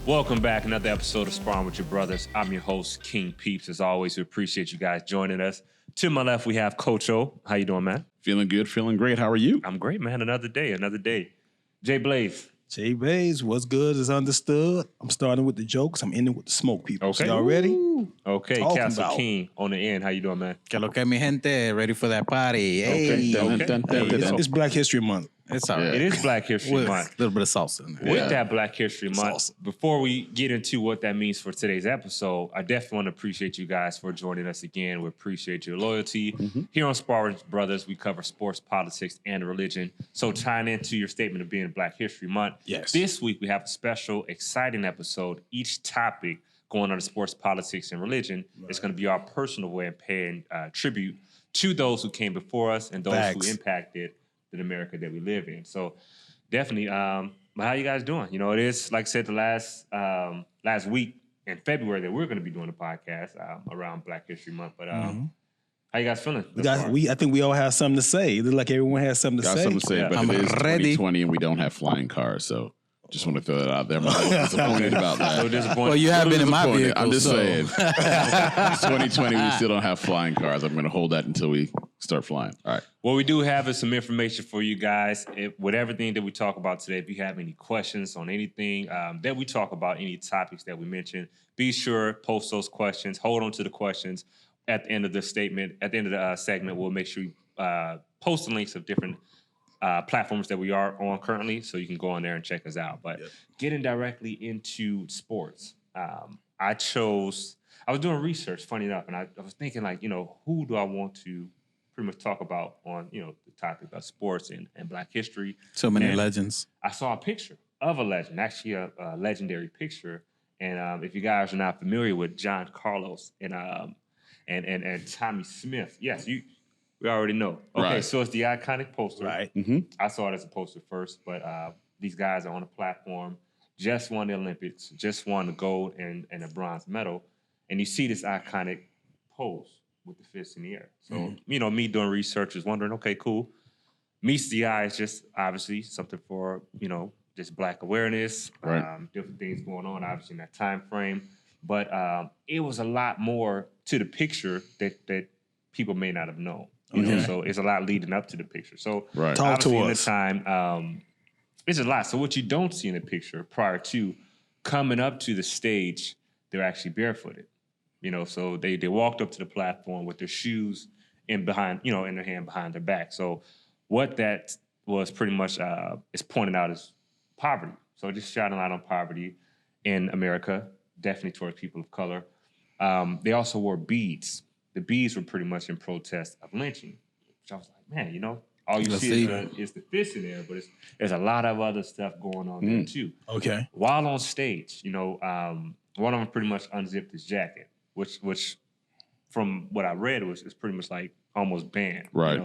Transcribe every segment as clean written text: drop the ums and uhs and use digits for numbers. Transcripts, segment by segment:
Welcome back. Another episode of Sparring with Your Brothers. I'm your host, King Peeps. As always, we appreciate you guys joining us. To my left, we have Coach O. How you doing, man? Feeling good, feeling great. How are you? I'm great, man. Another day. Jay Blaze. Jay Blaze, what's good is understood. I'm starting with the jokes. I'm ending with the smoke, people. Okay. So y'all ready? Okay, Talking Castle about. King on the end. How you doing, man? Que lo que mi gente, ready for that party. Hey. It's Black History Month. It's all right. It is Black History With Month. a little bit of salsa in there. With that Black History Month, Salsa. before we get into what that means for today's episode, I definitely want to appreciate you guys for joining us again. We appreciate your loyalty. Here on Sparring Brothers, we cover sports, politics, and religion. So tying into your statement of being Black History Month, Yes. this week we have a special, exciting episode. Each topic going on to sports, politics, and religion is going to be our personal way of paying tribute to those who came before us and those Facts. who impacted the America that we live in. So definitely, but how you guys doing? You know, it is, like I said, the last week in February that we're going to be doing a podcast around Black History Month. But how you guys feeling? I think we all have something to say. It look like everyone has something to Got say. something to say, Yeah. but I'm it is ready. 2020 and we don't have flying cars, so just want to throw that out there. I'm a little disappointed about So that. disappointed. Well, you have been in my Disappointed. vehicle. I'm just so. saying. It's 2020, we still don't have flying cars. I'm going to hold that until we start flying. All right. What we do have is some information for you guys. With everything that we talk about today, if you have any questions on anything that we talk about, any topics that we mention, be sure post those questions. Hold on to the questions. At the end of the statement, at the end of the segment, we'll make sure you post the links of different platforms that we are on currently, so you can go on there and check us out. But getting directly into sports, I was doing research, funny enough, and I was thinking, like, who do I want to pretty much talk about on, the topic of sports and Black history. So many And legends. I saw a picture of a legend, actually a legendary picture. And if you guys are not familiar with John Carlos and Tommy Smith, yes, we already know. Okay, Right. so it's the iconic poster. Right. I saw it as a poster first, but these guys are on a platform, just won the Olympics, just won the gold and a bronze medal. And you see this iconic pose with the fists in the air. So, me doing research is wondering, okay, cool. Meets the eye is just obviously something for, just Black awareness, Right. different things going on, obviously, in that time frame. But it was a lot more to the picture that people may not have known. So it's a lot leading up to the picture. So Right. Talk to obviously in the us. time, it's a lot. So what you don't see in the picture prior to coming up to the stage, they're actually barefooted. So they walked up to the platform with their shoes in their hand behind their back. So what that was pretty much is pointed out as poverty. So just shining light on poverty in America, definitely towards people of color. They also wore beads. The beads were pretty much in protest of lynching, which I was like, man, all you see is the fist in there, but there's a lot of other stuff going on there too. Okay. While on stage, one of them pretty much unzipped his jacket, which from what I read is pretty much like almost banned. Right.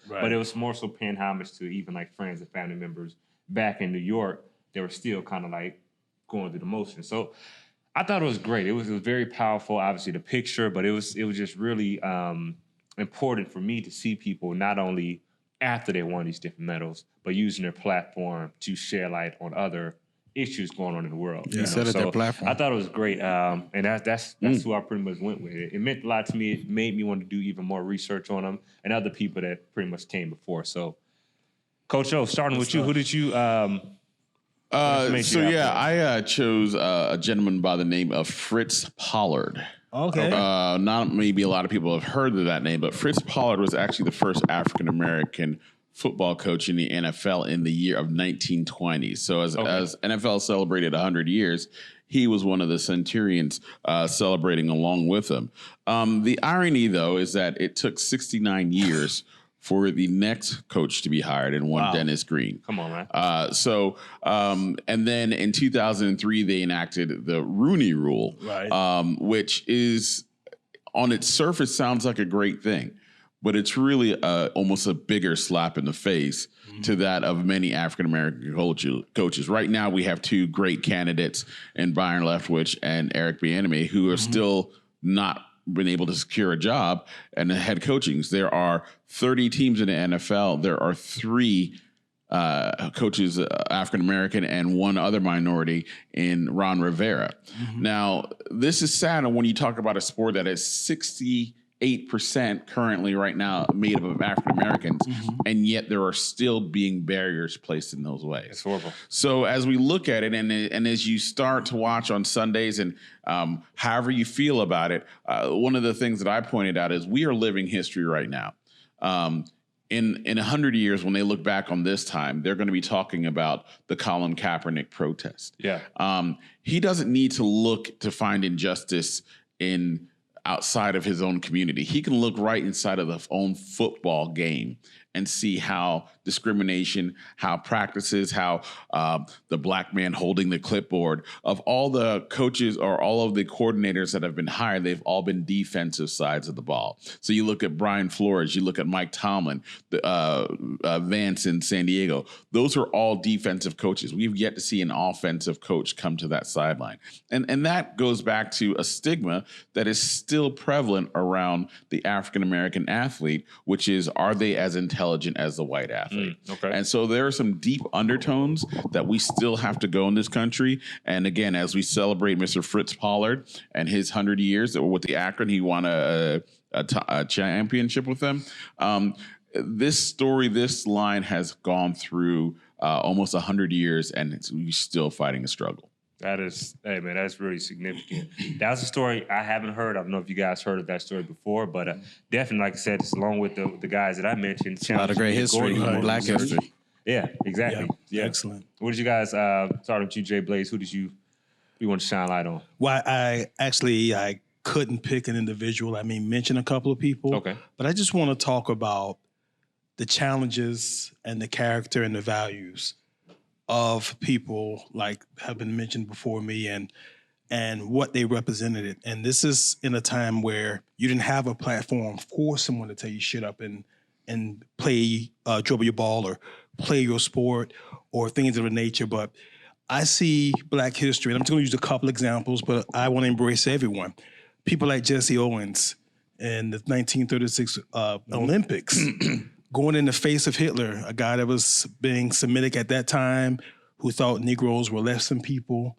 But it was more so paying homage to even like friends and family members back in New York. They were still kind of like going through the motion. So I thought it was great. It was very powerful, obviously the picture, but it was just really important for me to see people not only after they won these different medals, but using their platform to share light on other issues going on in the world. Yeah. Set at their platform. I thought it was great, and that's who I pretty much went with. It meant a lot to me. It made me want to do even more research on them and other people that pretty much came before. So, Coach O, starting with you, who did you? I chose a gentleman by the name of Fritz Pollard. Okay. Not maybe a lot of people have heard of that name, but Fritz Pollard was actually the first African-American football coach in the NFL in the year of 1920. So as NFL celebrated 100 years, he was one of the Centurions celebrating along with them. The irony, though, is that it took 69 years for the next coach to be hired, and one Dennis Green. Come on, man. And then in 2003, they enacted the Rooney Rule, Right. which is, on its surface, sounds like a great thing, but it's really almost a bigger slap in the face to that of many African-American coaches. Right now, we have two great candidates in Byron Leftwich and Eric Bieniemy, who are still not been able to secure a job and head coachings. There are 30 teams in the NFL. There are 3 coaches, African American, and one other minority in Ron Rivera. Now, this is sad when you talk about a sport that is 68% currently right now made up of African Americans, and yet there are still being barriers placed in those ways. It's horrible. So as we look at it, and as you start to watch on Sundays, and however you feel about it, one of the things that I pointed out is we are living history right now. In 100 years, when they look back on this time, they're going to be talking about the Colin Kaepernick protest. Yeah. He doesn't need to look to find injustice outside of his own community. He can look right inside of the own football game and see how discrimination, how practices, how the black man holding the clipboard, of all the coaches or all of the coordinators that have been hired, they've all been defensive sides of the ball. So you look at Brian Flores, you look at Mike Tomlin, Vance in San Diego. Those are all defensive coaches. We've yet to see an offensive coach come to that sideline. And that goes back to a stigma that is still prevalent around the African-American athlete, which is, are they as intelligent as the white athlete? Okay. And so there are some deep undertones that we still have to go in this country. And again, as we celebrate Mr. Fritz Pollard and his 100 years with the Akron, he won a championship with them. This line has gone through almost 100 years, and we're still fighting a struggle. That's really significant. That's a story I haven't heard. I don't know if you guys heard of that story before, but definitely, like I said, it's along with the guys that I mentioned. A lot of great history, Black history. Yeah, exactly. Yeah. Excellent. What did you guys, starting with you, Jay Blaze, who did you want to shine light on? Well, I couldn't pick an individual. I mean, mention a couple of people. Okay. But I just want to talk about the challenges and the character and the values of people like have been mentioned before me, and what they represented. And this is in a time where you didn't have a platform for someone to tell you shut up and play, dribble your ball or play your sport or things of the nature. But I see Black history, and I'm just going to use a couple examples, but I want to embrace everyone. People like Jesse Owens in the 1936 Olympics, going in the face of Hitler, a guy that was being Semitic at that time, who thought Negroes were less than people,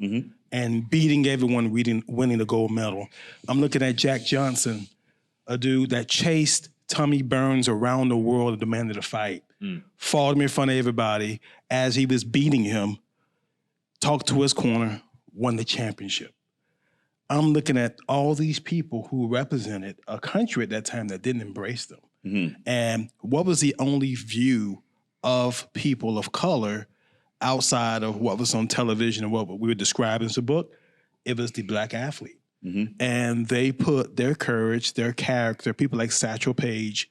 and beating everyone, winning the gold medal. I'm looking at Jack Johnson, a dude that chased Tommy Burns around the world and demanded a fight, fought him in front of everybody as he was beating him, talked to his corner, won the championship. I'm looking at all these people who represented a country at that time that didn't embrace them. And what was the only view of people of color outside of what was on television and what we were describing in the book? It was the Black athlete. And they put their courage, their character, people like Satchel Paige,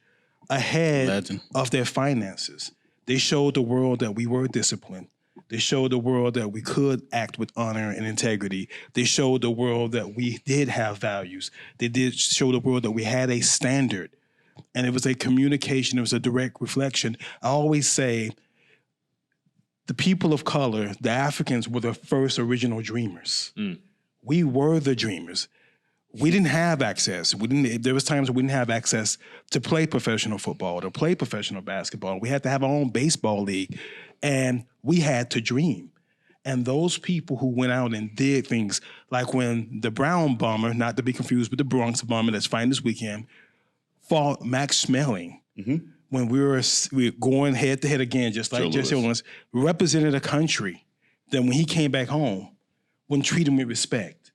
ahead of their finances. They showed the world that we were disciplined. They showed the world that we could act with honor and integrity. They showed the world that we did have values. They did show the world that we had a standard. And it was a communication, it was a direct reflection. I always say the people of color, the Africans, were the first original dreamers. We were the dreamers. We didn't have access. There was times we didn't have access to play professional football, to play professional basketball. We had to have our own baseball league, and we had to dream. And those people who went out and did things, like when the Brown bomber, not to be confused with the Bronx bomber that's fighting this weekend, fought Max Schmeling, when we were going head to head again, just like Jesse Owens, represented a country that when he came back home, wouldn't treat him with respect,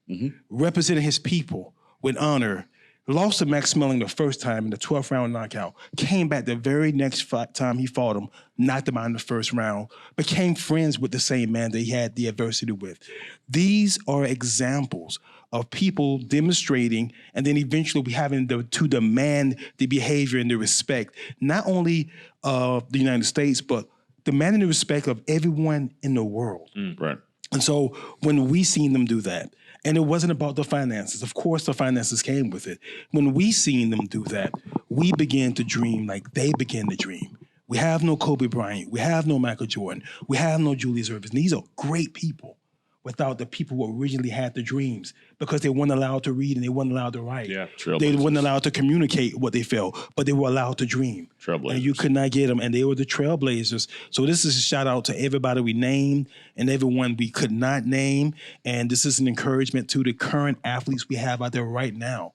represented his people with honor, lost to Max Schmeling the first time in the 12th round knockout, came back the very next time he fought him, knocked him out in the first round, became friends with the same man that he had the adversity with. These are examples of people demonstrating, and then eventually we having to demand the behavior and the respect, not only of the United States, but demanding the respect of everyone in the world. Right. And so when we seen them do that, and it wasn't about the finances. Of course, the finances came with it. When we seen them do that, we began to dream like they began to dream. We have no Kobe Bryant. We have no Michael Jordan. We have no Julius Erving. These are great people without the people who originally had the dreams because they weren't allowed to read and they weren't allowed to write. Yeah, they weren't allowed to communicate what they felt, but they were allowed to dream. And you could not get them, and they were the trailblazers. So this is a shout out to everybody we named and everyone we could not name. And this is an encouragement to the current athletes we have out there right now.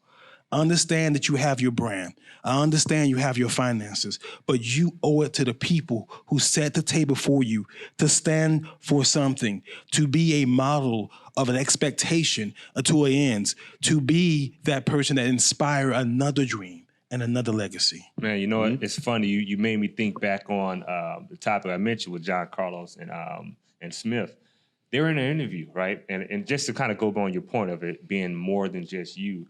Understand that you have your brand. I understand you have your finances, but you owe it to the people who set the table for you to stand for something, to be a model of an expectation until it ends, to be that person that inspire another dream and another legacy. Man, you know what? It's funny. You made me think back on the topic I mentioned with John Carlos and Smith. They were in an interview, right? And just to kind of go on your point of it being more than just you,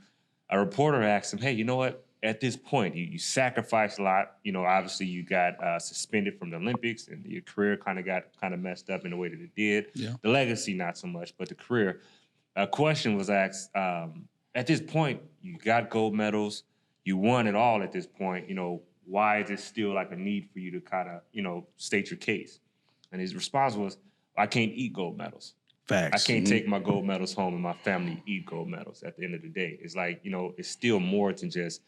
a reporter asked him, hey, you know what? At this point, you sacrificed a lot. You know, obviously you got suspended from the Olympics and your career kind of messed up in the way that it did. Yeah. The legacy, not so much, but the career. A question was asked, at this point, you got gold medals. You won it all at this point. You know, why is it still like a need for you to kind of, you know, state your case? And his response was, I can't eat gold medals. Facts. I can't take my gold medals home and my family eat gold medals at the end of the day. It's like, you know, it's still more than just,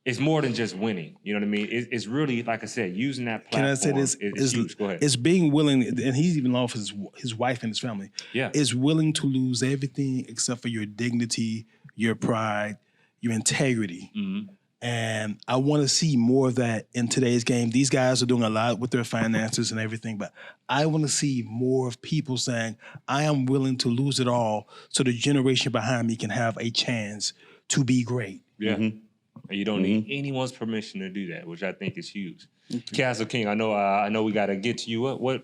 it's more than just winning. You know what I mean? It's really, like I said, using that platform. Can I say this? Is huge. Go ahead. It's being willing, and he's even lost his wife and his family. Yeah. Is willing to lose everything except for your dignity, your pride, your integrity. Mm-hmm. And I want to see more of that in today's game. These guys are doing a lot with their finances and everything, but I want to see more of people saying, I am willing to lose it all so the generation behind me can have a chance to be great. Yeah. Mm-hmm. And you don't need anyone's permission to do that, which I think is huge. Castle King, I know we got to get to you. What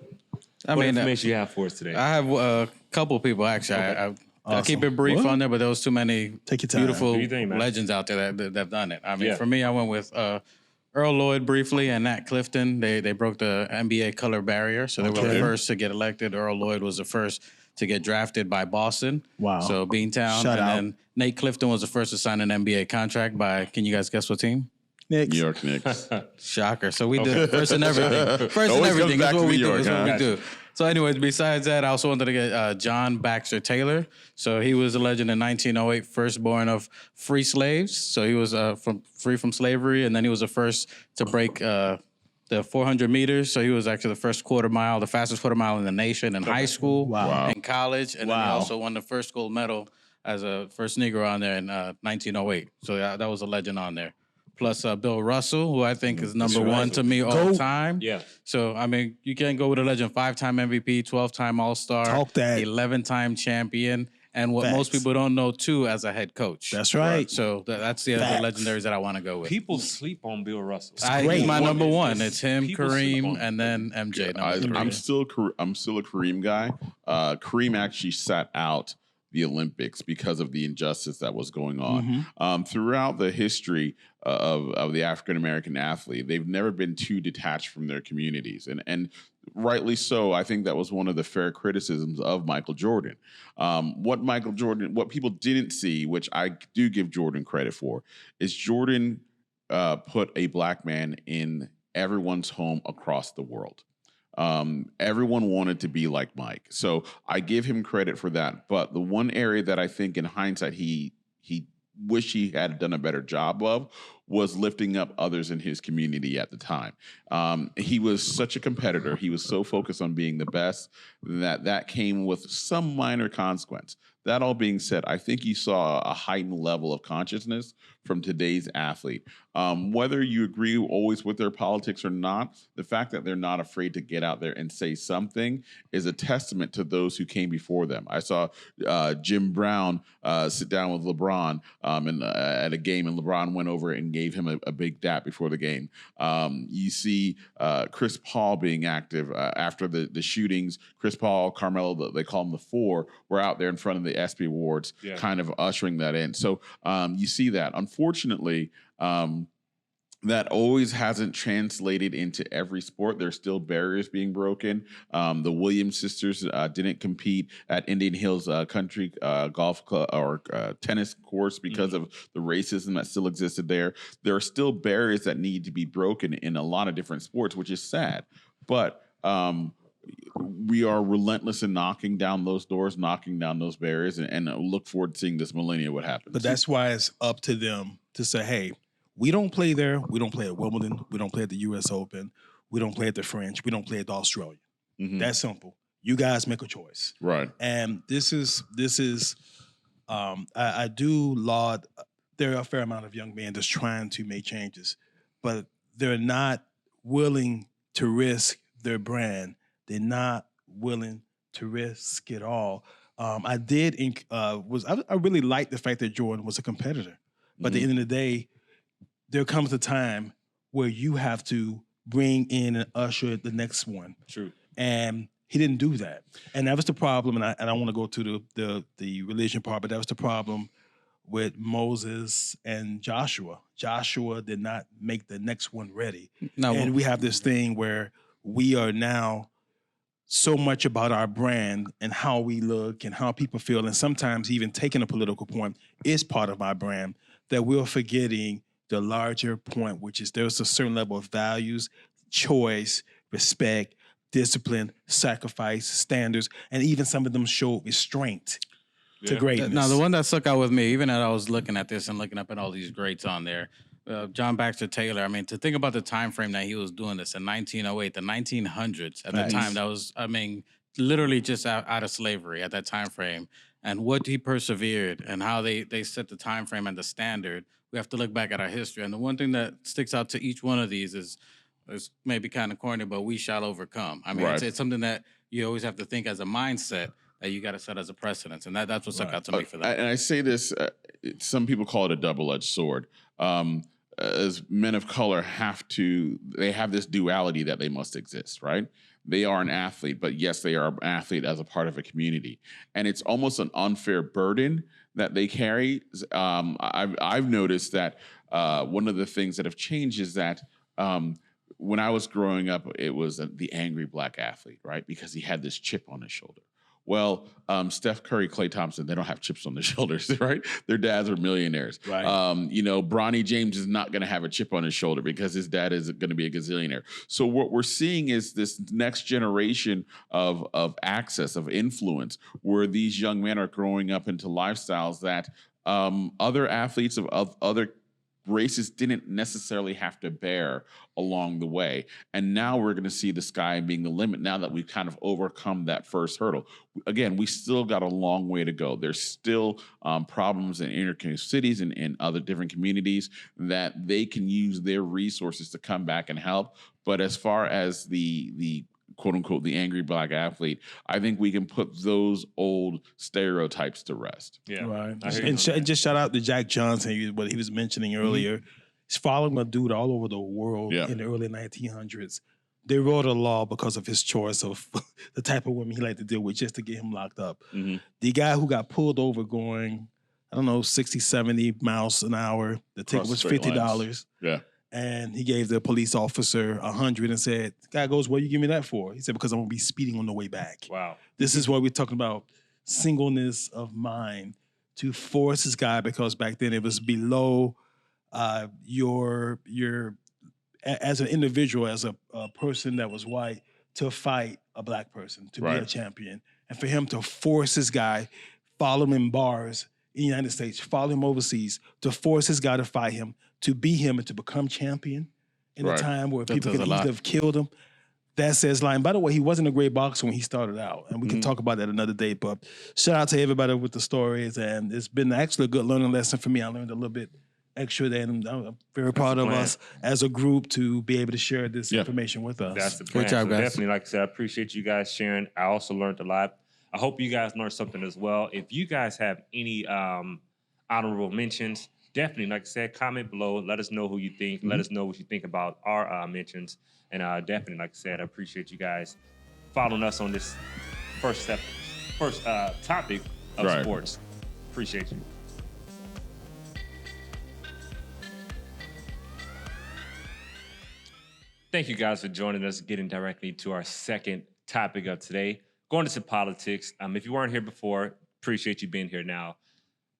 information you have for us today? I have a couple of people, actually. Okay. I'll keep it brief on there, but there was too many beautiful legends out there that have done it. I mean, for me, I went with Earl Lloyd briefly and Nat Clifton. They broke the NBA color barrier, so they were the first to get elected. Earl Lloyd was the first to get drafted by Boston. Wow. So Beantown. Then Nate Clifton was the first to sign an NBA contract by, can you guys guess what team? Knicks. New York Knicks. Shocker. So we did first and everything. First and everything. That's what we do. That's what we do. So anyways, besides that, I also wanted to get John Baxter Taylor. So he was a legend in 1908, firstborn of free slaves. So he was free from slavery, and then he was the first to break the 400 meters. So he was actually the first the fastest quarter mile in the nation in high school, in college. And then he also won the first gold medal as a first Negro on there in 1908. So that was a legend on there. Plus Bill Russell, who I think is number one to me all time. Yeah. So, I mean, you can't go with a legend. 5-time MVP, 12-time All-Star, 11-time champion, and what most people don't know, too, as a head coach. That's right. So that's the other legendaries that I want to go with. People sleep on Bill Russell. He's my number one. It's him, Kareem, and then MJ. I'm still a Kareem guy. Kareem actually sat out the Olympics because of the injustice that was going on. Throughout the history of the African-American athlete, they've never been too detached from their communities. And rightly so, I think that was one of the fair criticisms of Michael Jordan. What people didn't see, which I do give Jordan credit for, is Jordan put a black man in everyone's home across the world. Everyone wanted to be like Mike. So I give him credit for that. But the one area that I think in hindsight he wish he had done a better job of was lifting up others in his community at the time. He was such a competitor. He was so focused on being the best that came with some minor consequence. That all being said, I think you saw a heightened level of consciousness from today's athlete. Whether you agree always with their politics or not, the fact that they're not afraid to get out there and say something is a testament to those who came before them. I saw Jim Brown sit down with LeBron at a game, and LeBron went over and gave him a big dap before the game. You see Chris Paul being active after the shootings. Chris Paul, Carmelo, they call them the Four, were out there in front of the ESPY Awards, kind of ushering that in. So you see that. Unfortunately, that always hasn't translated into every sport. There's still barriers being broken. The Williams sisters didn't compete at Indian Hills Country Golf Club or tennis course because of the racism that still existed there. There are still barriers that need to be broken in a lot of different sports, which is sad. But we are relentless in knocking down those doors, knocking down those barriers, and look forward to seeing this millennia what happens. But that's why it's up to them to say, hey, we don't play there. We don't play at Wimbledon. We don't play at the U.S. Open. We don't play at the French. We don't play at the Australian. That's simple. You guys make a choice. Right. And this is I do laud, there are a fair amount of young men that's trying to make changes, but they're not willing to risk their brand. They're not willing to risk it all. I really liked the fact that Jordan was a competitor, but at the end of the day, there comes a time where you have to bring in and usher the next one. True. And he didn't do that. And that was the problem. And I don't want to go to the religion part, but that was the problem with Moses and Joshua. Joshua did not make the next one ready. No. And we have this thing where we are now so much about our brand and how we look and how people feel. And sometimes even taking a political point is part of our brand, that we're forgetting the larger point, which is there's a certain level of values, choice, respect, discipline, sacrifice, standards, and even some of them show restraint to greatness. Now, the one that stuck out with me, even as I was looking at this and looking up at all these greats on there, John Baxter Taylor, I mean, to think about the time frame that he was doing this in 1908, the 1900s, at the time, that was, I mean, literally just out of slavery at that time frame, and what he persevered and how they set the time frame and the standard. We have to look back at our history. And the one thing that sticks out to each one of these is, it's maybe kind of corny, but we shall overcome. I mean, it's something that you always have to think as a mindset that you got to set as a precedence. And that's what stuck out to me for that. And I say this, some people call it a double-edged sword. As men of color they have this duality that they must exist, right? They are an athlete, but yes, they are an athlete as a part of a community. And it's almost an unfair burden that they carry. I've noticed that one of the things that have changed is that when I was growing up, it was the angry black athlete, right? Because he had this chip on his shoulder. Well, Steph Curry, Klay Thompson, they don't have chips on their shoulders, right? Their dads are millionaires. Right. Bronny James is not going to have a chip on his shoulder because his dad is going to be a gazillionaire. So what we're seeing is this next generation of access, of influence, where these young men are growing up into lifestyles that other athletes of other races didn't necessarily have to bear along the way. And now we're going to see the sky being the limit now that we've kind of overcome that first hurdle. Again, we still got a long way to go. There's still problems in inner cities and in other different communities that they can use their resources to come back and help. But as far as the quote unquote, the angry black athlete, I think we can put those old stereotypes to rest. Yeah. Right. And just shout out to Jack Johnson, what he was mentioning earlier. He's following a dude all over the world in the early 1900s. They wrote a law because of his choice of the type of women he liked to deal with just to get him locked up. The guy who got pulled over going, 60, 70 miles an hour, the ticket was $50. Yeah. And he gave the police officer $100 and said, the guy goes, what you give me that for? He said, because I'm going to be speeding on the way back. Wow. This is what we're talking about, singleness of mind, to force this guy, because back then it was below your as an individual, as a person that was white, to fight a black person, to be a champion. And for him to force this guy, follow him in bars in the United States, follow him overseas, to force this guy to fight him, to be him and to become champion in a time where people could easily have killed him. That says line. By the way, he wasn't a great boxer when he started out, and we can talk about that another day. But shout out to everybody with the stories, and it's been actually a good learning lesson for me. I learned a little bit extra there, and I'm very proud of us as a group to be able to share this information with us. That's the plan. Good job, guys. Definitely, like I said, I appreciate you guys sharing. I also learned a lot. I hope you guys learned something as well. If you guys have any honorable mentions, definitely, like I said, comment below. Let us know who you think. Let us know what you think about our mentions. And definitely, like I said, I appreciate you guys following us on this first topic of sports. Appreciate you. Thank you guys for joining us, getting directly to our second topic of today, going into politics. If you weren't here before, appreciate you being here now.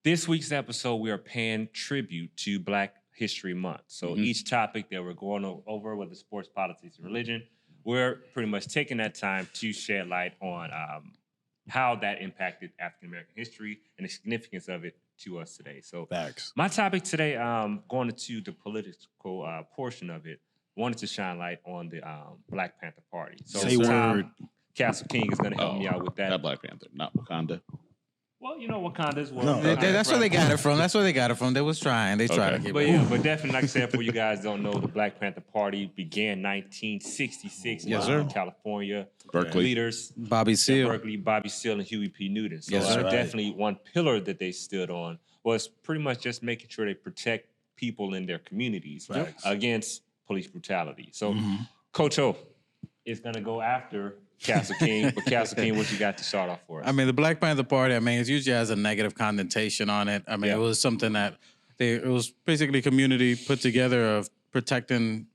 This week's episode, we are paying tribute to Black History Month. So each topic that we're going over, whether sports, politics, or religion, we're pretty much taking that time to shed light on how that impacted African American history and the significance of it to us today. So, Facts. my topic today, going into the political portion of it, wanted to shine light on the Black Panther Party. So, Say word. Castle King is going to help me out with that. Not Black Panther, not Wakanda. Well, you know, Wakanda's well. No, That's where they got it from. That's where they got it from. They was trying. They tried to keep But it. yeah, but definitely, like I said, for you guys don't know, the Black Panther Party began 1966 Yes, in sir. California. Berkeley. Leaders, Bobby Seale. Berkeley, Bobby Seale, and Huey P. Newton. So Yes, sir. definitely one pillar that they stood on was pretty much just making sure they protect people in their communities Facts. against police brutality. So Coach O is going to go after Castle King, but Castle King, what you got to start off for us? I mean, the Black Panther Party, I mean, it usually has a negative connotation on it. I mean, Yeah. it was something that it was basically a community put together of protecting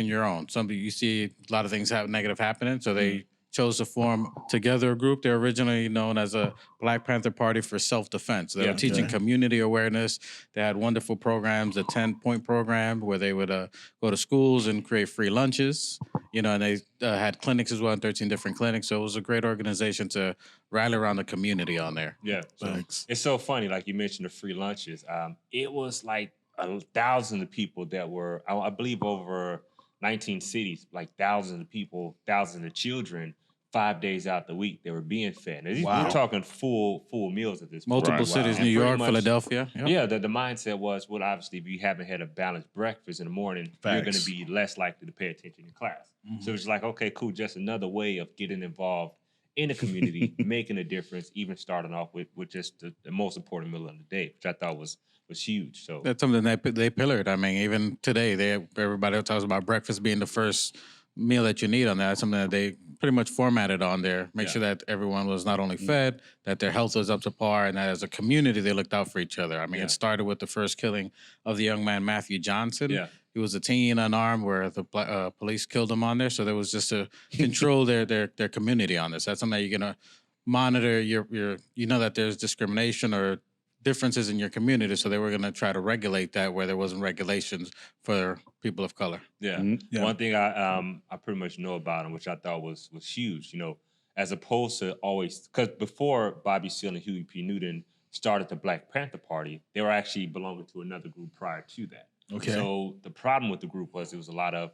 your own. You see a lot of things negative happening, so they chose to form together a group. They're originally known as a Black Panther Party for self-defense. They were teaching community awareness. They had wonderful programs, a 10-point program where they would go to schools and create free lunches. You know, and they had clinics as well, 13 different clinics. So it was a great organization to rally around the community on there. Yeah. So Thanks. it's so funny, like you mentioned the free lunches. It was like 1,000 of people that were, I believe, over 19 cities, like thousands of people, thousands of children, 5 days out the week they were being fed. Now, Wow. we're talking full meals at this point. Multiple cities, And New pretty York, much- Philadelphia. Yep. Yeah, the mindset was, well, obviously, if you haven't had a balanced breakfast in the morning, you're going Facts. to be less likely to pay attention in class. So it's like, okay, cool, just another way of getting involved in the community, making a difference, even starting off with just the most important meal of the day, which I thought was huge. So That's something they pillared. I mean, even today, everybody talks about breakfast being the first meal that you need on that. That's something that they pretty much formatted on there. Make sure that everyone was not only fed, that their health was up to par, and that as a community they looked out for each other. I mean, it started with the first killing of the young man Matthew Johnson. Yeah. He was a teen, unarmed, where the police killed him on there. So there was just to control their community on this. That's something that you're gonna monitor. You know that there's discrimination or differences in your community, so they were going to try to regulate that where there wasn't regulations for people of color. yeah. Yeah. One thing I pretty much know about him, which I thought was huge, you know, as opposed to always, because before Bobby Seale and Huey P. Newton started the Black Panther Party, they were actually belonging to another group prior to that. Okay. So the problem with the group was there was a lot of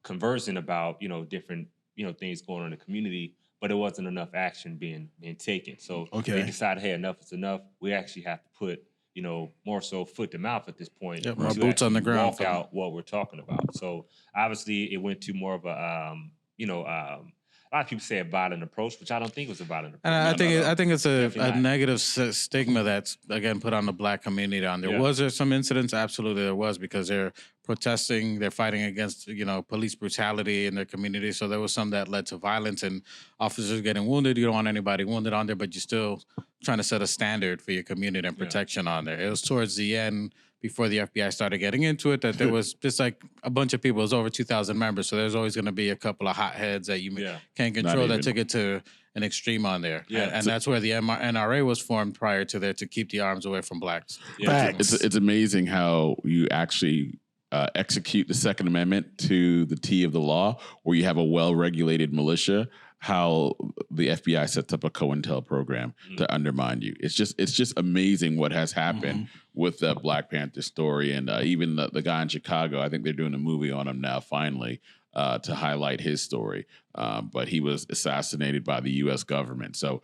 conversing about, you know, different, you know, things going on in the community, but there wasn't enough action being taken. So they decided, hey, enough is enough. We actually have to put, you know, more so foot to mouth at this point. Yep, more to boots on the actually ground Walk for them. out what we're talking about. So obviously it went to more of a, a lot of people say a violent approach, which I don't think was a violent approach. And I think it's a Definitely not. negative stigma that's again put on the Black community on there. Yeah. Was there some incidents? Absolutely, there was, because they're protesting, they're fighting against police brutality in their community. So there was some that led to violence and officers getting wounded. You don't want anybody wounded on there, but you're still trying to set a standard for your community and protection on there. It was towards the end, before the FBI started getting into it, that there was just like a bunch of people. It was over 2,000 members, so there's always going to be a couple of hotheads that you can't control that took it to an extreme on there. Yeah. And that's where the NRA was formed prior to there to keep the arms away from blacks. Facts. It's amazing how you actually execute the Second Amendment to the T of the law, where you have a well-regulated militia. How the FBI sets up a COINTEL program to undermine you. It's just amazing what has happened with the Black Panther story, and even the guy in Chicago. I think they're doing a movie on him now, finally, to highlight his story. But he was assassinated by the U.S. government. So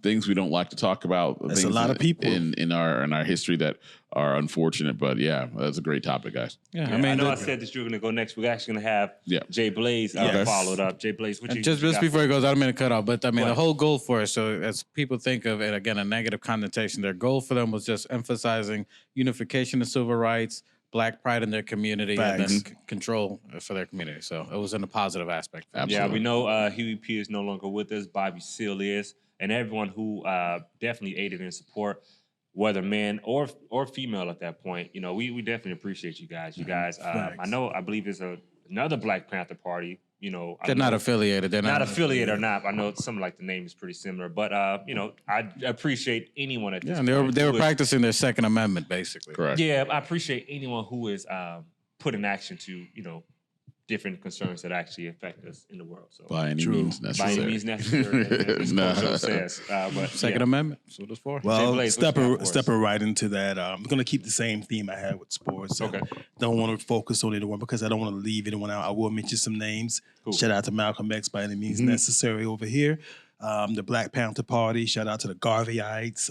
things we don't like to talk about. That's a things lot of people in our history that are unfortunate. But yeah, that's a great topic, guys. Yeah, I mean, I know I said that you were going to go next. We're actually going to have Jay Blaze followed up. Jay Blaze, what And you just got before for it goes, I don't mean to cut off, but I mean, What? the whole goal for it, so as people think of it, again, a negative connotation, their goal for them was just emphasizing unification of civil rights, Black pride in their community, and then control for their community. So it was in a positive aspect. Absolutely. Yeah, we know Huey P. is no longer with us. Bobby Seale is, and everyone who definitely aided in support, whether man or female at that point. You know, we definitely appreciate you guys. You guys, I believe there's another Black Panther Party. You know, They're not affiliated. They're not affiliated or not. I know something like the name is pretty similar, but you know, I appreciate anyone at this Yeah, and point. they were who is- practicing their Second Amendment, basically. Correct. Yeah, I appreciate anyone who is put in action to, you know, different concerns that actually affect us in the world. So By any means necessary. by any means necessary, as Coach O says. But Second Amendment. That's what it's for. Well, Blaze, what you got for us? stepping right into that, I'm going to keep the same theme I had with sports. Okay. Don't want to focus on anyone because I don't want to leave anyone out. I will mention some names. Cool. Shout out to Malcolm X by any means necessary over here. The Black Panther Party. Shout out to the Garveyites.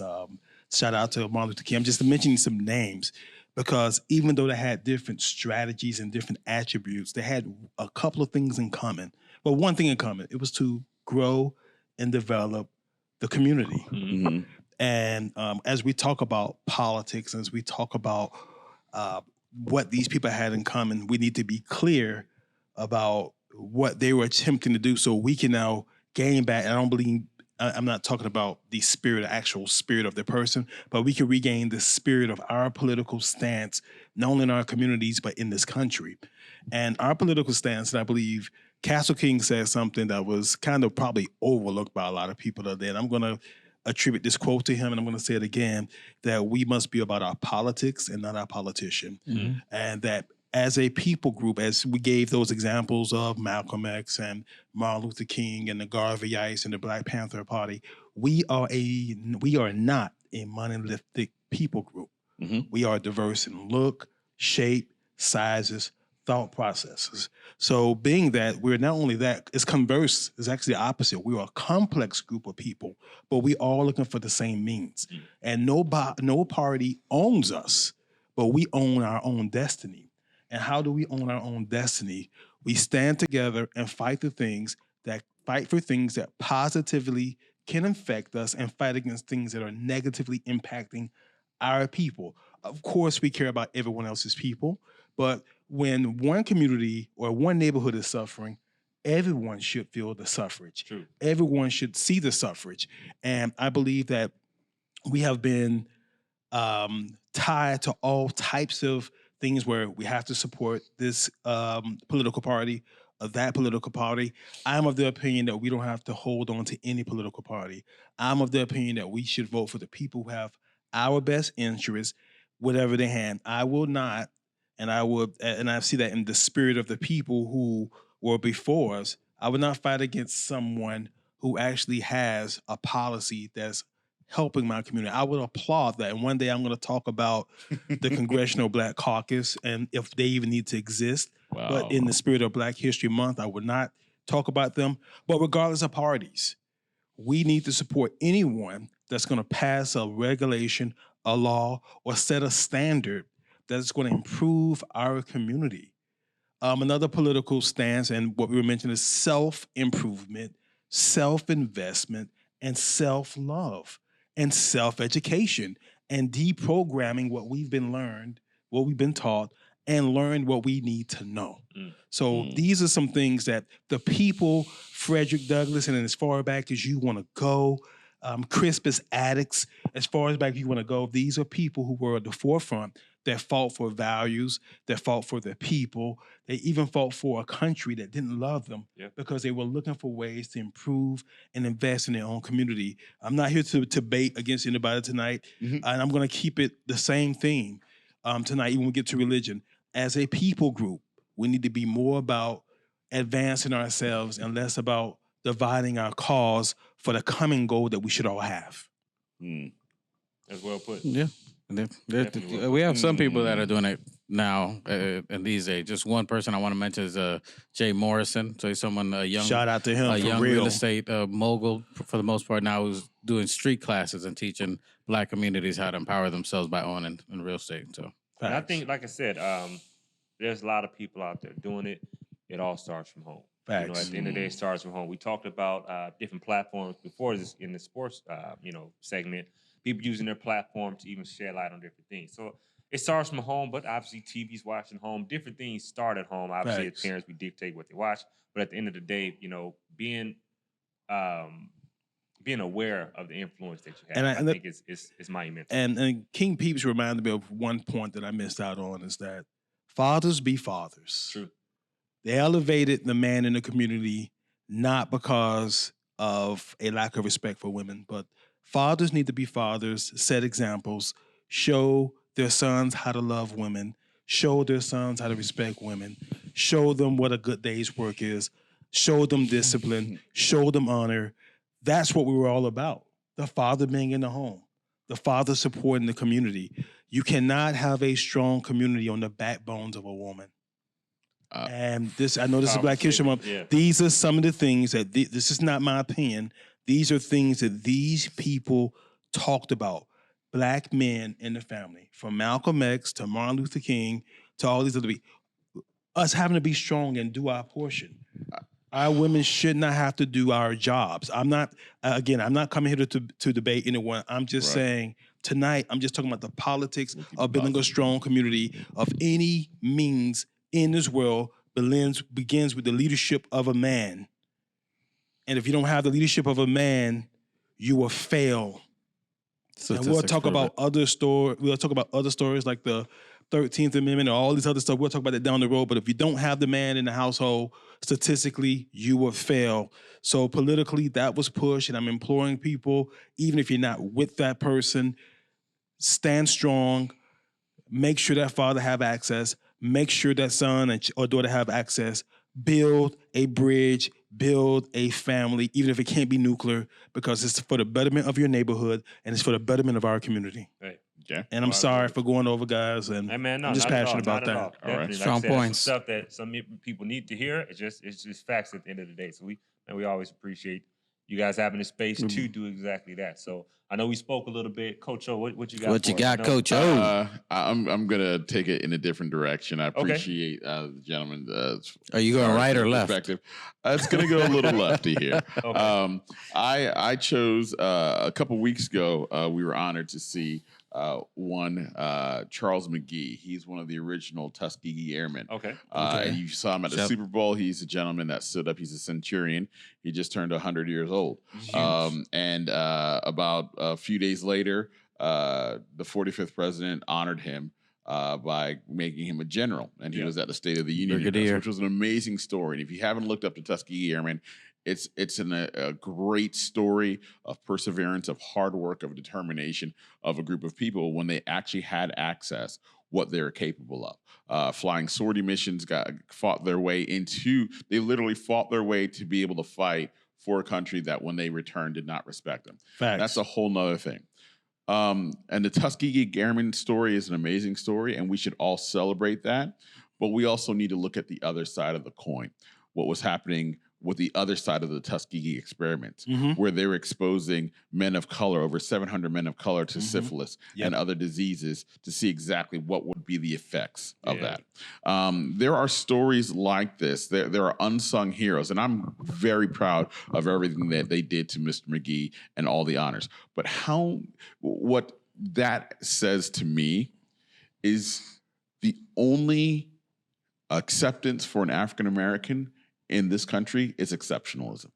Shout out to Martin Luther King. I'm just mentioning some names because even though they had different strategies and different attributes, they had a couple of things in common. Well, one thing in common, it was to grow and develop the community. Mhm. And as we talk about politics, as we talk about what these people had in common, we need to be clear about what they were attempting to do so we can now gain back. And I don't believe, I'm not talking about the spirit, actual spirit of the person, but we can regain the spirit of our political stance, not only in our communities, but in this country. And our political stance, and I believe Castle King said something that was kind of probably overlooked by a lot of people the other day. And I'm going to attribute this quote to him, and I'm going to say it again, that we must be about our politics and not our politician. And that as a people group, as we gave those examples of Malcolm X and Martin Luther King and the Garveyites and the Black Panther Party, we are not a monolithic people group. We are diverse in look, shape, sizes, thought processes. So being that we're not only that, it's converse, it's actually the opposite. We are a complex group of people, but we all looking for the same means. And no party owns us, but we own our own destiny. And how do we own our own destiny? We stand together and fight for things that positively can affect us and fight against things that are negatively impacting our people. Of course, we care about everyone else's people, but when one community or one neighborhood is suffering, everyone should feel the suffrage. True. Everyone should see the suffrage. And I believe that we have been tied to all types of things where we have to support this political party or that political party. I'm of the opinion that we don't have to hold on to any political party. I'm of the opinion that we should vote for the people who have our best interests, whatever they hand. I will not, and I see that in the spirit of the people who were before us, I would not fight against someone who actually has a policy that's helping my community. I would applaud that. And one day I'm going to talk about the Congressional Black Caucus and if they even need to exist. Wow. But in the spirit of Black History Month, I would not talk about them. But regardless of parties, we need to support anyone that's going to pass a regulation, a law, or set a standard that's going to improve our community. Another political stance, and what we were mentioning, is self-improvement, self-investment, and self-love, and self-education, and deprogramming what we've been taught, and learn what we need to know. So these are some things that the people, Frederick Douglass, and as far back as you want to go, Crispus Attucks, as far as back as you want to go, these are people who were at the forefront that fought for values, that fought for their people. They even fought for a country that didn't love them because they were looking for ways to improve and invest in their own community. I'm not here to debate against anybody tonight, and I'm going to keep it the same theme tonight, even when we get to religion. As a people group, we need to be more about advancing ourselves and less about dividing our cause for the common goal that we should all have. That's well put. Yeah. We have some people that are doing it now in these days. Just one person I want to mention is Jay Morrison. So he's someone, a young, shout out to him, a for young real. real estate mogul for the most part now, who's doing street classes and teaching Black communities how to empower themselves by owning in real estate. So And I think, like I said, there's a lot of people out there doing it. It all starts from home. Facts. You know, at the end of the day, it starts from home. We talked about different platforms before this in the sports, segment. People using their platform to even shed light on different things. So it starts from home, but obviously TV's watching home. Different things start at home. Obviously, Facts. as parents, we dictate what they watch. But at the end of the day, being aware of the influence that you have, I think is monumental. And King PEEPS reminded me of one point that I missed out on, is that fathers be fathers. True. They elevated the man in the community not because of a lack of respect for women, but fathers need to be fathers, set examples, show their sons how to love women, show their sons how to respect women, show them what a good day's work is, show them discipline, show them honor. That's what we were all about. The father being in the home, the father supporting the community. You cannot have a strong community on the backbones of a woman. And this, I know this is Black History Month. Yeah. These are some of the things that, this is not my opinion. These are things that these people talked about. Black men in the family, from Malcolm X to Martin Luther King to all these other people. Us having to be strong and do our portion. Our women should not have to do our jobs. I'm not, again, I'm not coming here to debate anyone. I'm just saying tonight, I'm just talking about the politics of building a strong community of any means in this world begins with the leadership of a man. And if you don't have the leadership of a man, you will fail. And we'll talk about other stories like the 13th Amendment or all these other stuff. We'll talk about that down the road. But if you don't have the man in the household, statistically, you will fail. So politically, that was pushed. And I'm imploring people, even if you're not with that person, stand strong. Make sure that father have access. Make sure that son or daughter have access. Build a bridge. Build a family, even if it can't be nuclear, because it's for the betterment of your neighborhood and it's for the betterment of our community. Right. Yeah. And I'm sorry for going over, guys, and Hey man, no, I'm just not passionate at all, about not that. at all. All right. Definitely. Strong Like I said, points. Stuff that some people need to hear. It's just facts at the end of the day. So we always appreciate you guys having the space to do exactly that. So I know we spoke a little bit, Coach O. What you got? What you for us? got, I know- Coach O? I'm gonna take it in a different direction. I appreciate the gentleman. Are you going right or left? Perspective. It's gonna go a little lefty here. Okay. I chose a couple weeks ago. We were honored to see one Charles McGee. He's one of the original Tuskegee Airmen. Okay. You saw him at the Super Bowl. He's a gentleman that stood up. He's a centurion. He just turned 100 years old. And about a few days later, the 45th president honored him by making him a general. And he was at the State of the Union address, which was an amazing story. And if you haven't looked up the Tuskegee Airmen, it's a great story of perseverance, of hard work, of determination of a group of people when they actually had access what they're capable of. Flying sortie missions fought their way they literally fought their way to be able to fight for a country that when they returned did not respect them. Facts. That's a whole nother thing. And the Tuskegee Airmen story is an amazing story, and we should all celebrate that. But we also need to look at the other side of the coin, what was happening with the other side of the Tuskegee experiments, where they were exposing men of color, over 700 men of color, to syphilis and other diseases to see exactly what would be the effects of that. There are stories like this. There are unsung heroes, and I'm very proud of everything that they did to Mr. McGee and all the honors. But what that says to me is the only acceptance for an African American in this country is exceptionalism.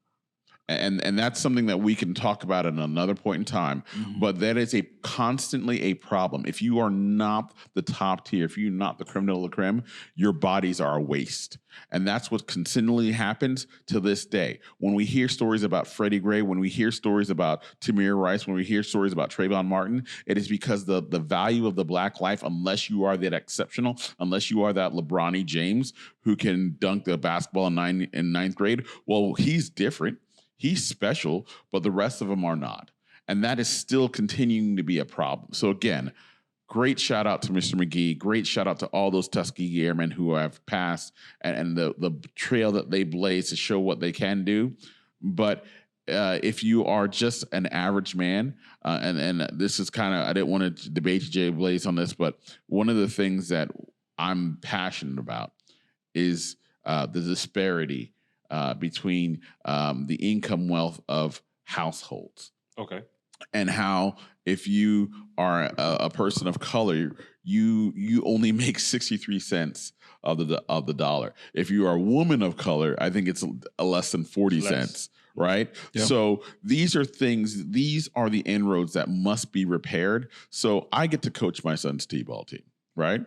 And that's something that we can talk about at another point in time, but that is constantly a problem. If you are not the top tier, if you're not the creme de la creme, your bodies are a waste. And that's what continually happens to this day. When we hear stories about Freddie Gray, when we hear stories about Tamir Rice, when we hear stories about Trayvon Martin, it is because the value of the Black life, unless you are that exceptional, unless you are that LeBron James who can dunk the basketball in ninth grade, well, he's different. He's special, but the rest of them are not. And that is still continuing to be a problem. So again, great shout out to Mr. McGee. Great shout out to all those Tuskegee Airmen who have passed and the trail that they blaze to show what they can do. But if you are just an average man, and this is kind of, I didn't want to debate Jay Blaze on this, but one of the things that I'm passionate about is the disparity between the income wealth of households. Okay. And how if you are a person of color, you only make 63 cents of the dollar. If you are a woman of color, I think it's less than 40 cents. Right? Yep. So these are the inroads that must be repaired. So I get to coach my son's t-ball team, right?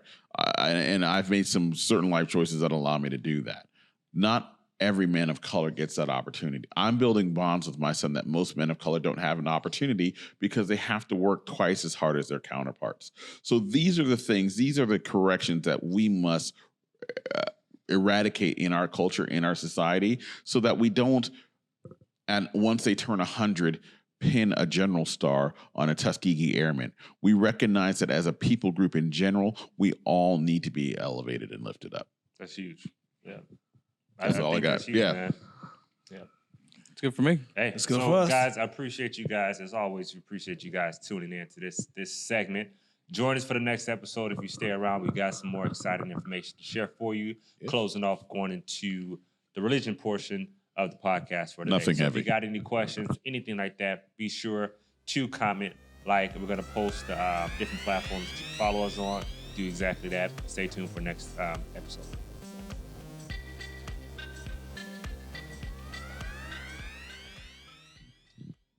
And I've made some certain life choices that allow me to do that. Not every man of color gets that opportunity. I'm building bonds with my son that most men of color don't have an opportunity because they have to work twice as hard as their counterparts. So these are the things, these are the corrections that we must eradicate in our culture, in our society, so that we don't, and once they turn 100, pin a general star on a Tuskegee Airman. We recognize that as a people group in general, we all need to be elevated and lifted up. That's huge. Yeah. That's all I got. Huge, Yeah. Man. Yeah. It's good for me. Hey, It's good so for us. guys, I appreciate you guys. As always, we appreciate you guys tuning in to this segment. Join us for the next episode. If you stay around, we got some more exciting information to share for you. Yes. Closing off, going into the religion portion of the podcast for today. Nothing so heavy. If you got any questions, anything like that, be sure to comment, like. We're going to post different platforms to follow us on. Do exactly that. Stay tuned for next episode.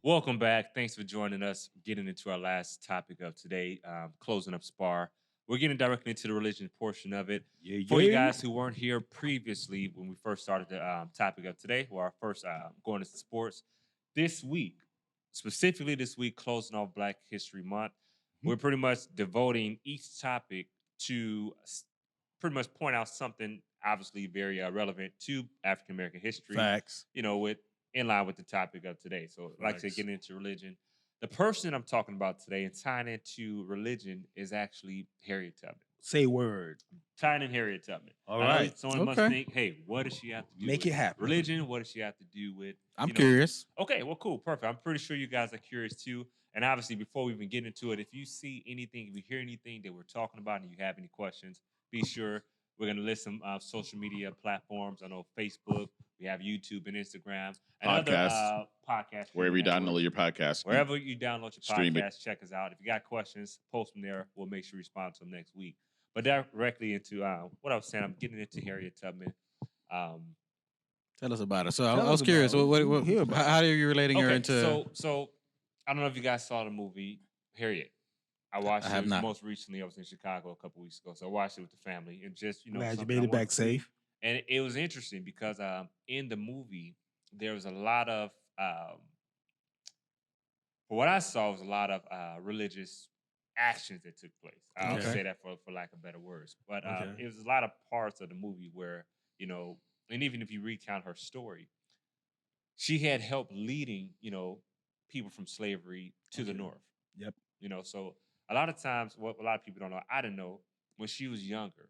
Welcome back. Thanks for joining us. Getting into our last topic of today, closing up SPAR. We're getting directly into the religion portion of it. For you guys who weren't here previously when we first started the topic of today, or our first going into sports, this week, specifically this week, closing off Black History Month, we're pretty much devoting each topic to pretty much point out something obviously very relevant to African American history. Facts. In line with the topic of today. So, like I said, getting into religion. The person I'm talking about today and tying into religion is actually Harriet Tubman. Say word. Tying in Harriet Tubman. All right. Someone must think, hey, what does she have to do Make with it happen. religion? What does she have to do with... I'm curious. Okay, well, cool, perfect. I'm pretty sure you guys are curious too. And obviously, before we even get into it, if you see anything, if you hear anything that we're talking about and you have any questions, be sure. We're going to list some social media platforms. I know Facebook. We have YouTube and Instagram. And other podcasts. Wherever you download your podcast. Wherever you download your Stream podcast, check us out. If you got questions, post them there. We'll make sure we respond to them next week. But directly into what I was saying, I'm getting into Harriet Tubman. Tell us about it. So I was curious. How are you relating her into... So I don't know if you guys saw the movie Harriet. I watched it most recently. I was in Chicago a couple weeks ago, so I watched it with the family and just glad you made it back safe. And it was interesting because in the movie there was a lot of what I saw was a lot of religious actions that took place. I'll say that for lack of better words, but it was a lot of parts of the movie where and even if you recount her story, she had help leading people from slavery to the North. Yep. So. A lot of times, what a lot of people don't know, I didn't know, when she was younger,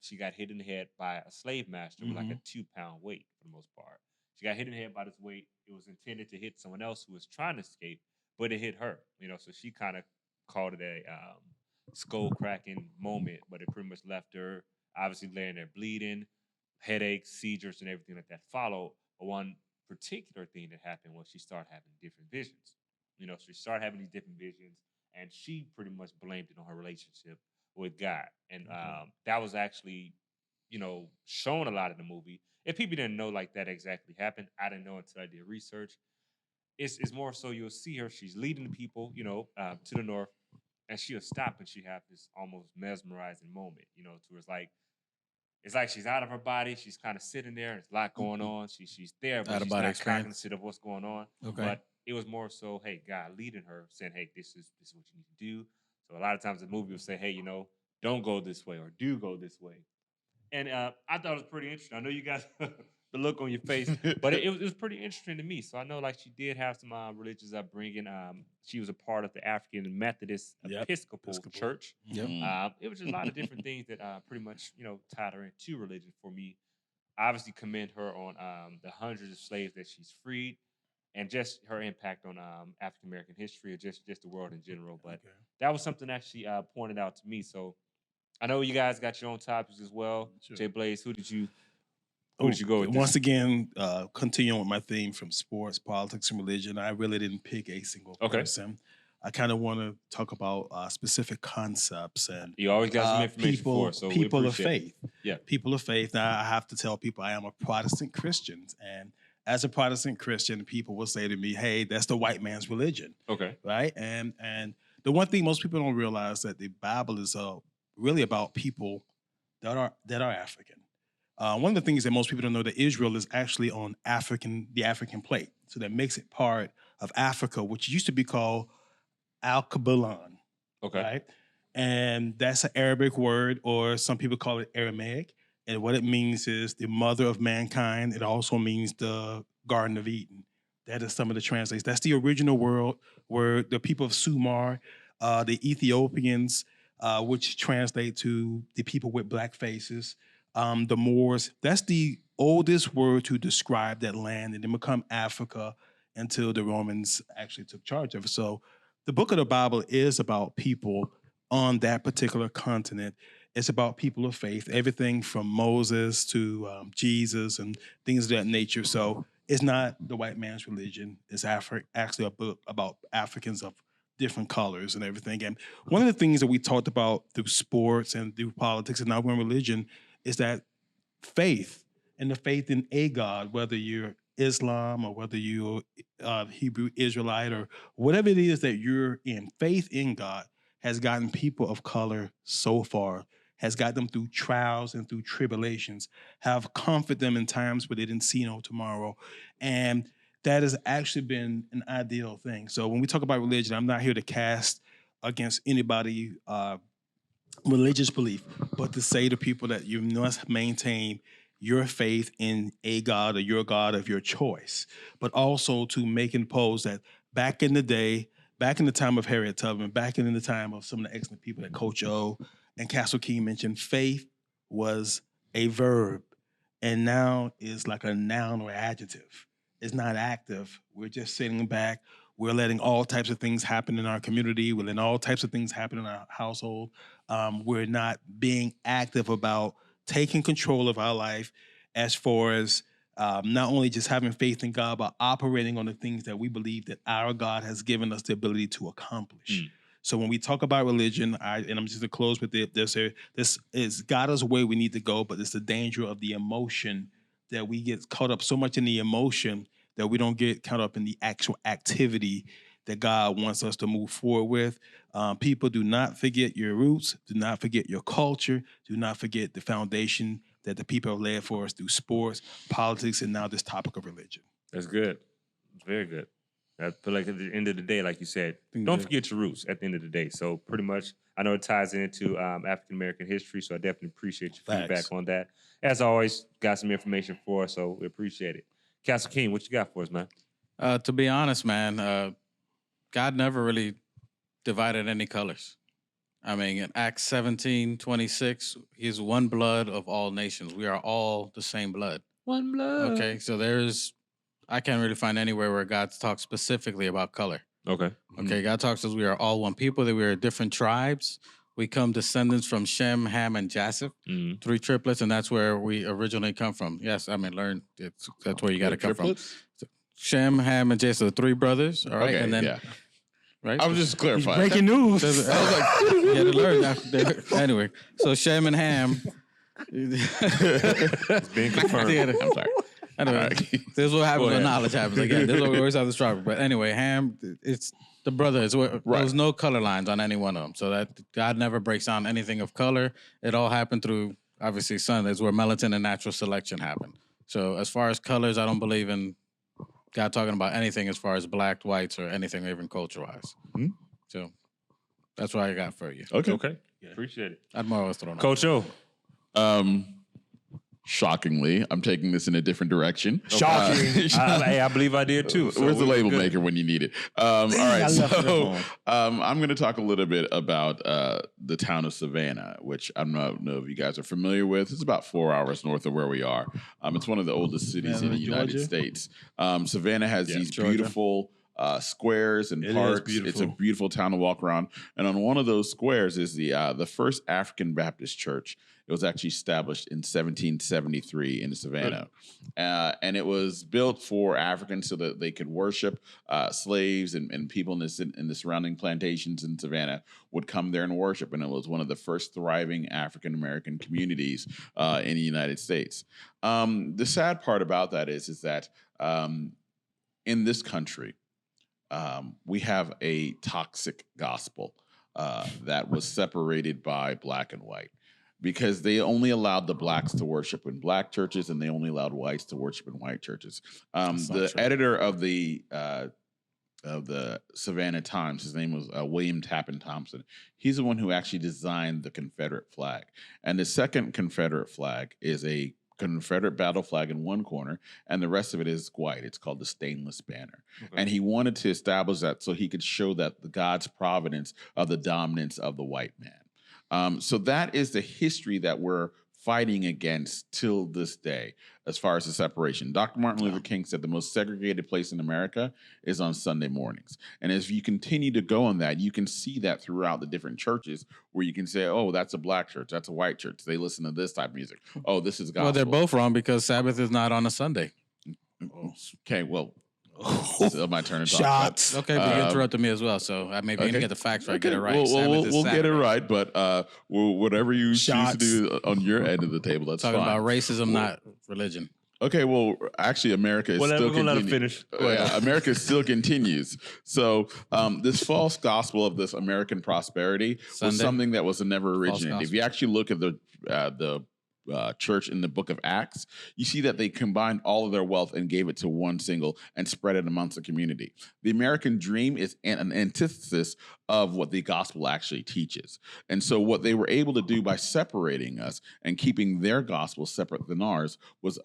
she got hit in the head by a slave master with like a 2-pound weight for the most part. She got hit in the head by this weight. It was intended to hit someone else who was trying to escape, but it hit her. So she kind of called it a skull-cracking moment, but it pretty much left her obviously laying there bleeding, headaches, seizures, and everything like that followed. But one particular thing that happened was she started having different visions. So she started having these different visions. And she pretty much blamed it on her relationship with God. And that was actually, shown a lot in the movie. If people didn't know like that exactly happened, I didn't know until I did research. It's more so you'll see her, she's leading the people, to the North, and she'll stop and she have this almost mesmerizing moment, to where it's like she's out of her body, she's kind of sitting there, and there's a lot going on. She's there, but she's not cognizant of what's going on. Okay. But it was more so, hey, God leading her, saying, hey, this is what you need to do. So a lot of times the movie will say, hey, don't go this way or do go this way. And I thought it was pretty interesting. I know you guys, the look on your face, but it was pretty interesting to me. So I know like she did have some religious upbringing. She was a part of the African Methodist Episcopal Church. Yep. It was just a lot of different things that pretty much, tied her into religion for me. I obviously commend her on the hundreds of slaves that she's freed. And just her impact on African American history, or just the world in general. But that was something that she pointed out to me. So I know you guys got your own topics as well. Sure. Jay Blaze, who did you go with? Once again, continuing with my theme from sports, politics, and religion, I really didn't pick a single person. I kind of want to talk about specific concepts and you always got some information for us, so people of faith. Yeah, people of faith. Now I have to tell people I am a Protestant Christian, and as a Protestant Christian, people will say to me, "Hey, that's the white man's religion." Okay, right? And the one thing most people don't realize that the Bible is really about people that are African. One of the things that most people don't know that Israel is actually on the African plate. So that makes it part of Africa, which used to be called Al-Kabalan, Okay. right? And that's an Arabic word, or some people call it Aramaic. And what it means is the mother of mankind. It also means the Garden of Eden. That is some of the translations. That's the original world where the people of Sumar, the Ethiopians, which translate to the people with black faces, the Moors. That's the oldest word to describe that land, and then become Africa until the Romans actually took charge of it. So the book of the Bible is about people on that particular continent. It's about people of faith, everything from Moses to Jesus and things of that nature. So it's not the white man's religion. It's actually a book about Africans of different colors and everything. And one of the things that we talked about through sports and through politics and now we're in religion is that faith and the faith in a God, whether you're Islam or whether you're Hebrew Israelite or whatever it is that you're in, faith in God has gotten people of color so far, has got them through trials and through tribulations, have comforted them in times where they didn't see no tomorrow. And that has actually been an ideal thing. So when we talk about religion, I'm not here to cast against anybody religious belief, but to say to people that you must maintain your faith in a God or your God of your choice, but also to make and pose that back in the day, back in the time of Harriet Tubman, back in the time of some of the excellent people that Coach O and Castle Key mentioned, faith was a verb and now is like a noun or adjective. It's not active. We're just sitting back. We're letting all types of things happen in our community. We're letting all types of things happen in our household. We're not being active about taking control of our life as far as not only just having faith in God, but operating on the things that we believe that our God has given us the ability to accomplish. So when we talk about religion, and I'm just to close with it, this is got us where we need to go, but it's the danger of the emotion that we get caught up so much in the emotion that we don't get caught up in the actual activity that God wants us to move forward with. People, do not forget your roots. Do not forget your culture. Do not forget the foundation that the people have laid for us through sports, politics, and now this topic of religion. That's good. It's very good. I feel like at the end of the day, like you said, don't forget your roots at the end of the day. So pretty much, I know it ties into African-American history, so I definitely appreciate your feedback on that. As always, got some information for us, so we appreciate it. Castle King, what you got for us, man? To be honest, man, God never really divided any colors. I mean, in Acts 17:26, he's one blood of all nations. We are all the same blood. One blood. Okay, so I can't really find anywhere where God talks specifically about color. Okay. Okay, God talks to us, we are all one people, that we are different tribes. We come descendants from Shem, Ham, and Japheth, 3 triplets, and that's where we originally come from. Yes, I mean, that's where you got to come from. So, Shem, Ham, and Japheth, 3 brothers, all right? Okay, and then, yeah. right? I was just clarifying. Breaking news. I was like, you had to learn that. Anyway, so Shem and Ham. It's being confirmed. I'm sorry. Anyway, this is what happens when knowledge happens. Again, this is what we always have to struggle. But anyway, Ham, it's the brothers. There was no color lines on any one of them. So that God never breaks down anything of color. It all happened through, obviously, sun. That's where melatonin and natural selection happened. So as far as colors, I don't believe in God talking about anything as far as black, whites, or anything even culture-wise. So that's what I got for you. Okay. Yeah. Appreciate it. I'd more or less throw it Coach O. Shockingly, I'm taking this in a different direction. Shocking. I believe I did too. So where's the label maker when you need it? All right, so I'm going to talk a little bit about the town of Savannah, which I don't know if you guys are familiar with. It's about 4 hours north of where we are. It's one of the oldest cities in the United States. Savannah has these beautiful squares and parks. It's a beautiful town to walk around. And on one of those squares is the first African Baptist church. It was actually established in 1773 in Savannah. And it was built for Africans so that they could worship. Slaves and people in the surrounding plantations in Savannah would come there and worship. And it was one of the first thriving African-American communities in the United States. The sad part about that is that in this country, we have a toxic gospel that was separated by black and white. because they only allowed the blacks to worship in black churches and they only allowed whites to worship in white churches. The editor of the Savannah Times, his name was William Tappan Thompson. He's the one who actually designed the Confederate flag. And the second Confederate flag is a Confederate battle flag in one corner, and the rest of it is white. It's called the Stainless Banner. Okay. And he wanted to establish that so he could show that the God's providence of the dominance of the white man. So that is the history that we're fighting against till this day, as far as the separation. Dr. Martin Luther King said the most segregated place in America is on Sunday mornings. And as you continue to go on that, you can see that throughout the different churches where you can say, oh, that's a black church, that's a white church. They listen to this type of music. Oh, this is gospel. Well, they're both wrong because Sabbath is not on a Sunday. Okay, well, it's my turn to talk. Shots. Okay, but you interrupted me as well, so maybe you didn't get the facts right, get it right. We'll get it right, but whatever you choose to do on your end of the table, that's talking fine. About racism, not religion. Okay, well, actually, America is still continuing. Let him finish. America still continues. So this false gospel of this American prosperity was something that was never originated. If you actually look at the church in the book of Acts, you see that they combined all of their wealth and gave it to one single and spread it amongst the community. The American dream is an antithesis of what the gospel actually teaches. And so what they were able to do by separating us and keeping their gospel separate than ours was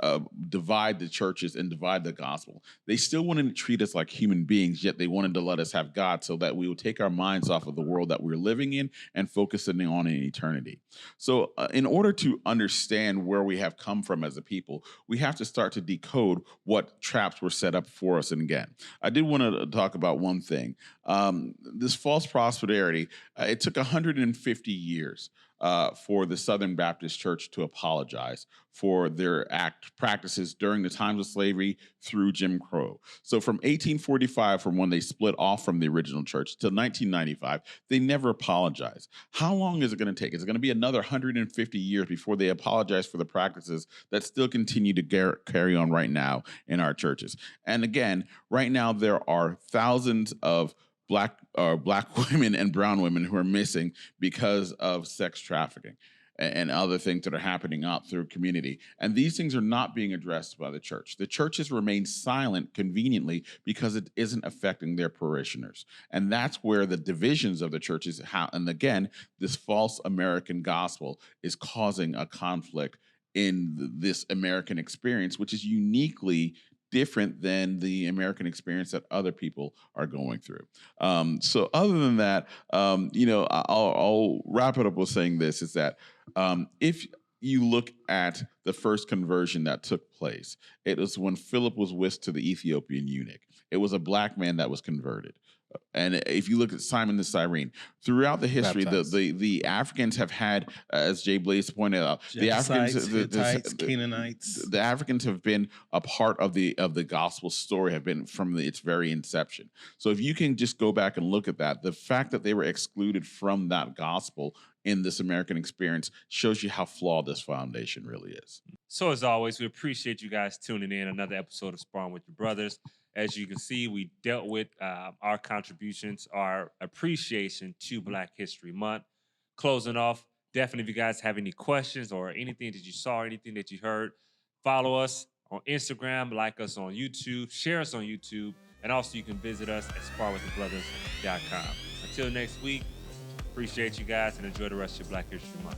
divide the churches and divide the gospel. They still wanted to treat us like human beings, yet they wanted to let us have God so that we would take our minds off of the world that we're living in and focus it on in eternity. So in order to understand where we have come from as a people, we have to start to decode what traps were set up for us. And again, I did want to talk about one thing. This false prosperity, it took 150 years for the Southern Baptist Church to apologize for their practices during the times of slavery through Jim Crow. So from 1845, from when they split off from the original church, to 1995, they never apologized. How long is it going to take? Is it going to be another 150 years before they apologize for the practices that still continue to carry on right now in our churches? And again, right now there are thousands of black women and brown women who are missing because of sex trafficking and other things that are happening out through community. And these things are not being addressed by the church. The churches remain silent conveniently because it isn't affecting their parishioners. And that's where the divisions of the churches, and again, this false American gospel is causing a conflict in this American experience, which is uniquely different than the American experience that other people are going through. So other than that, I'll wrap it up with saying this, is that if you look at the first conversion that took place, it was when Philip was whisked to the Ethiopian eunuch. It was a black man that was converted. And if you look at Simon the Cyrene, throughout the history, the Africans have had, as Jay Blaze pointed out, the Africans, Hittites, Canaanites, the Africans have been a part of the gospel story, have been from its very inception. So if you can just go back and look at that, the fact that they were excluded from that gospel in this American experience shows you how flawed this foundation really is. So as always, we appreciate you guys tuning in. Another episode of Sparring with Your Brothers. As you can see, we dealt with our contributions, our appreciation to Black History Month. Closing off, definitely if you guys have any questions or anything that you saw, anything that you heard, follow us on Instagram, like us on YouTube, share us on YouTube, and also you can visit us at sparwiththebrothers.com. Until next week, appreciate you guys and enjoy the rest of your Black History Month.